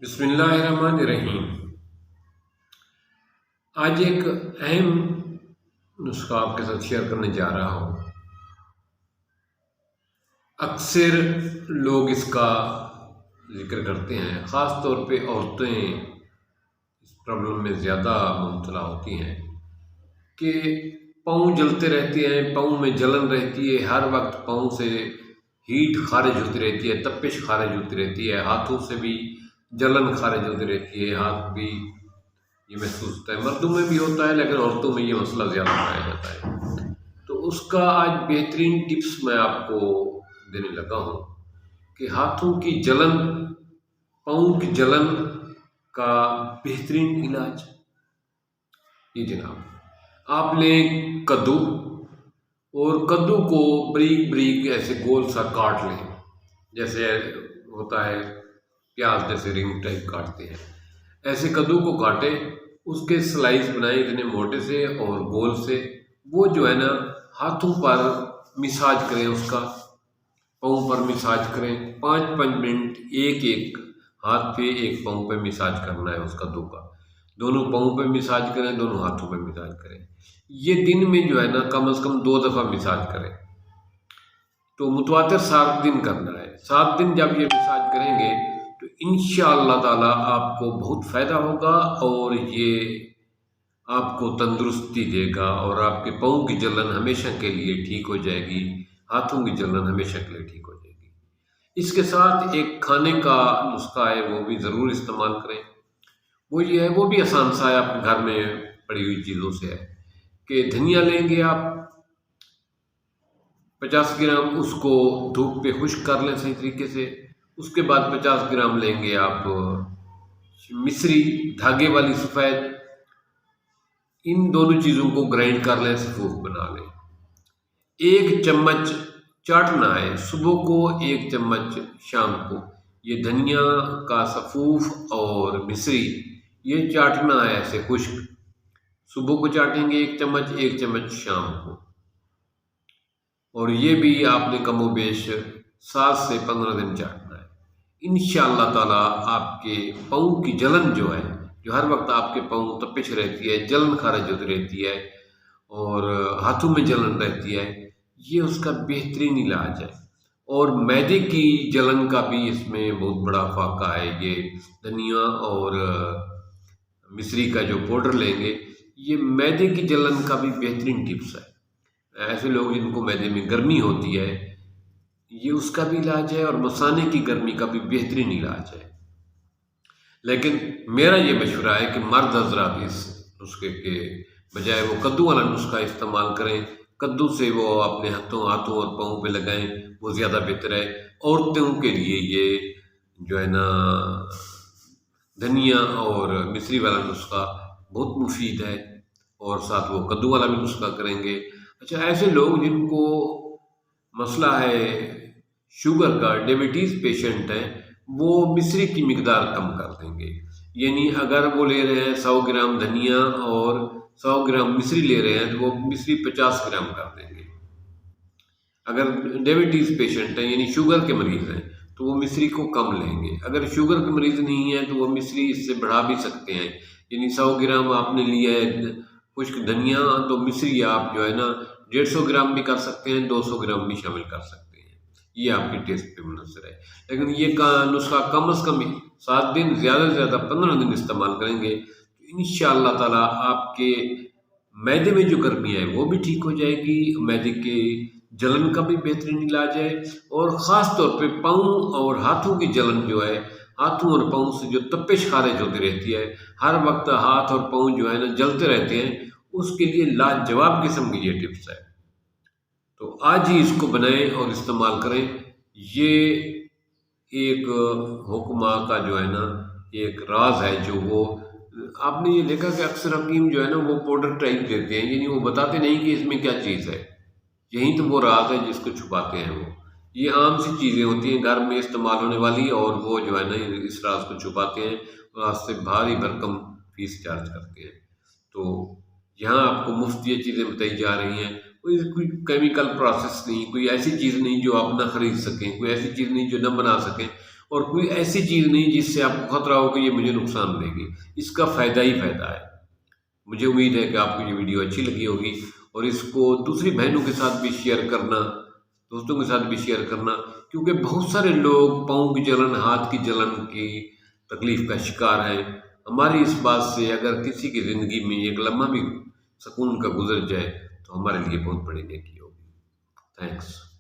بسم اللہ الرحمن الرحیم۔ آج ایک اہم نسخہ آپ کے ساتھ شیئر کرنے جا رہا ہوں۔ اکثر لوگ اس کا ذکر کرتے ہیں، خاص طور پہ عورتیں اس پرابلم میں زیادہ مبتلا ہوتی ہیں کہ پاؤں جلتے رہتے ہیں، پاؤں میں جلن رہتی ہے، ہر وقت پاؤں سے ہیٹ خارج ہوتی رہتی ہے، تپش خارج ہوتی رہتی ہے، ہاتھوں سے بھی جلن خارج ہوتی رہتی ہے، ہاتھ بھی یہ محسوس ہوتا ہے۔ مردوں میں بھی ہوتا ہے لیکن عورتوں میں یہ مسئلہ زیادہ پایا جاتا ہے۔ تو اس کا آج بہترین ٹپس میں آپ کو دینے لگا ہوں کہ ہاتھوں کی جلن، پاؤں کی جلن کا بہترین علاج یہ جناب، آپ لیں کدو، اور کدو کو بریک بریک ایسے گول سا کاٹ لیں، جیسے ہوتا ہے پیاز جیسے رنگ ٹائپ کاٹتے ہیں، ایسے کدو کو کاٹے، اس کے سلائس بنائیں اتنے موٹے سے اور گول سے، وہ جو ہے نا ہاتھوں پر مساج کریں، اس کا پاؤں پر مساج کریں، 5 منٹ ایک ایک ہاتھ پہ ایک پاؤں پہ مساج کرنا ہے اس کدو کا، دونوں پاؤں پہ مساج کریں، دونوں ہاتھوں پہ مساج کریں۔ یہ دن میں جو ہے نا کم از کم 2 دفعہ مساج کریں، تو متواتر 7 دن کرنا ہے۔ 7 دن جب یہ مساج کریں گے تو انشاءاللہ تعالی آپ کو بہت فائدہ ہوگا، اور یہ آپ کو تندرستی دے گا، اور آپ کے پاؤں کی جلن ہمیشہ کے لیے ٹھیک ہو جائے گی، ہاتھوں کی جلن ہمیشہ کے لیے ٹھیک ہو جائے گی۔ اس کے ساتھ ایک کھانے کا نسخہ ہے، وہ بھی ضرور استعمال کریں۔ وہ یہ ہے، وہ بھی آسان سا ہے، آپ کے گھر میں پڑی ہوئی چیزوں سے ہے، کہ دھنیا لیں گے آپ 50 گرام، اس کو دھوپ پہ خشک کر لیں صحیح طریقے سے۔ اس کے بعد 50 گرام لیں گے آپ مصری دھاگے والی سفید، ان دونوں چیزوں کو گرائنڈ کر لیں، سفوف بنا لیں۔ 1 چمچ چاٹنا ہے صبح کو، 1 چمچ شام کو، یہ دھنیا کا سفوف اور مصری یہ چاٹنا ہے ایسے خشک، صبح کو چاٹیں گے 1 چمچ، 1 چمچ شام کو، اور یہ بھی آپ نے کم و بیش 7 سے 15 دن چاٹنا ہے۔ انشاءاللہ تعالی آپ کے پاؤں کی جلن جو ہے، جو ہر وقت آپ کے پاؤں تپش رہتی ہے، جلن خارج ہوتی رہتی ہے، اور ہاتھوں میں جلن رہتی ہے، یہ اس کا بہترین علاج ہے۔ اور معدے کی جلن کا بھی اس میں بہت بڑا فائدہ ہے۔ یہ دھنیا اور مصری کا جو پاؤڈر لیں گے، یہ معدے کی جلن کا بھی بہترین ٹپس ہے۔ ایسے لوگ جن کو معدے میں گرمی ہوتی ہے، یہ اس کا بھی علاج ہے، اور مثانے کی گرمی کا بھی بہترین علاج ہے۔ لیکن میرا یہ مشورہ ہے کہ مرد حضرات اس نسخے کے بجائے وہ کدو والا نسخہ استعمال کریں، کدو سے وہ اپنے ہاتھوں اور پاؤں پہ لگائیں، وہ زیادہ بہتر ہے۔ عورتوں کے لیے یہ جو ہے نا دھنیا اور مصری والا نسخہ بہت مفید ہے، اور ساتھ وہ کدو والا بھی نسخہ کریں گے۔ اچھا، ایسے لوگ جن کو مسئلہ ہے شوگر کا، ڈیبٹیز پیشنٹ ہیں، وہ مصری کی مقدار کم کر دیں گے، یعنی اگر وہ لے رہے ہیں 100 گرام دھنیا اور 100 گرام مصری لے رہے ہیں، تو وہ مصری 50 گرام کر دیں گے۔ اگر ڈیبٹیز پیشنٹ ہیں یعنی شوگر کے مریض ہیں تو وہ مصری کو کم لیں گے، اگر شوگر کے مریض نہیں ہیں تو وہ مصری اس سے بڑھا بھی سکتے ہیں، یعنی 100 گرام آپ نے لیا ہے خشک دھنیا، تو مصری آپ جو ہے نا 150 گرام بھی کر سکتے ہیں، 200 گرام بھی شامل کر سکتے ہیں، یہ آپ کے ٹیسٹ پہ منحصر ہے۔ لیکن یہ نسخہ کم از کم 7 دن، زیادہ سے زیادہ 15 دن استعمال کریں گے تو انشاءاللہ تعالی آپ کے معدے میں جو گرمی ہے وہ بھی ٹھیک ہو جائے گی، معدے کے جلن کا بھی بہترین علاج ہے، اور خاص طور پہ پاؤں اور ہاتھوں کی جلن جو ہے، ہاتھوں اور پاؤں سے جو تپش خارج ہوتی رہتی ہے، ہر وقت ہاتھ اور پاؤں جو ہے نا جلتے رہتے ہیں، اس کے لیے لاجواب قسم کی یہ ٹپس ہے۔ تو آج ہی اس کو بنائیں اور استعمال کریں۔ یہ ایک حکمہ کا جو ہے نا ایک راز ہے، جو وہ آپ نے یہ دیکھا کہ اکثر حکیم جو ہے نا وہ پاؤڈر ٹائپ دیتے ہیں، یعنی وہ بتاتے نہیں کہ اس میں کیا چیز ہے، یہی تو وہ راز ہے جس کو چھپاتے ہیں وہ۔ یہ عام سی چیزیں ہوتی ہیں گھر میں استعمال ہونے والی، اور وہ جو ہے نا اس راز کو چھپاتے ہیں، اور آج سے بھاری بھرکم فیس چارج کرتے ہیں۔ تو یہاں آپ کو مفت یہ چیزیں بتائی جا رہی ہیں، کوئی کیمیکل پروسیس نہیں، کوئی ایسی چیز نہیں جو آپ نہ خرید سکیں، کوئی ایسی چیز نہیں جو نہ بنا سکیں، اور کوئی ایسی چیز نہیں جس سے آپ کو خطرہ ہو کہ یہ مجھے نقصان دے گی، اس کا فائدہ ہی فائدہ ہے۔ مجھے امید ہے کہ آپ کو یہ ویڈیو اچھی لگی ہوگی اور اس کو دوسری بہنوں کے ساتھ بھی شیئر کرنا، دوستوں کے ساتھ بھی شیئر کرنا، کیونکہ بہت سارے لوگ پاؤں کی جلن، ہاتھ کی جلن کی تکلیف کا شکار ہیں۔ ہماری اس بات سے اگر کسی کی زندگی میں ایک لمحہ بھی سکون کا گزر جائے تو ہمارے لیے بہت بڑی نیکی ہوگی۔ تھینکس۔